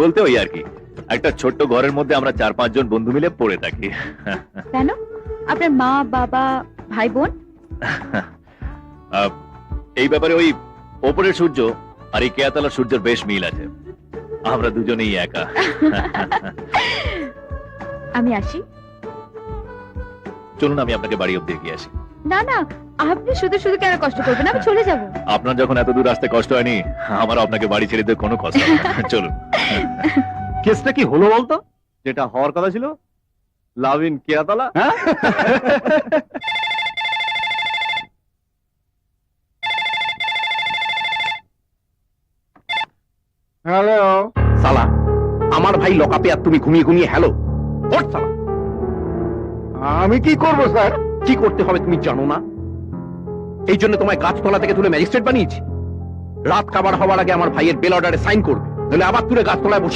বলতে ওই আর কি, একটা ছোট্ট ঘরের মধ্যে আমরা 4-5 জন বন্ধু মিলে পড়ে থাকি। কেন? আপনার মা বাবা ভাই বোন? এই ব্যাপারে ওই ওপরের সূর্য আর এই কেয়াতলার সূর্যের বেশ মিল আছে, আমরা দুজনেই একা। আমি আসি। চলুন আমি আপনাকে বাড়ি অব্দি এগিয়ে আসি। না না, আপনি শুধু শুধু কেন কষ্ট করবেন, আমি চলে যাব। আপনার যখন এত দূর আসতে কষ্ট হয়নি, আমার আপনাকে বাড়ি ছেড়ে দিতে কোনো কষ্ট হবে না। চলুন। কেসটা কি হলো বলতো? যেটা হওয়ার কথা ছিল, লাভ ইন কেয়াতলা। হ্যাঁ, হ্যালো সালা, আমার ভাই লকআপে আর তুমি ঘুমিয়ে ঘুমিয়ে হ্যালো ওঠ সালা। আমি কি করব স্যার? কি করতে হবে তুমি জানো না? এই জন্য তোমায় গাছতলা থেকে তুলে ম্যাজিস্ট্রেট বানিয়েছি। রাত কাবার হওয়ার আগে আমার ভাইয়ের বেল অর্ডারে সাইন করবে, নাহলে আবার তুলে গাছতলায় বসিয়ে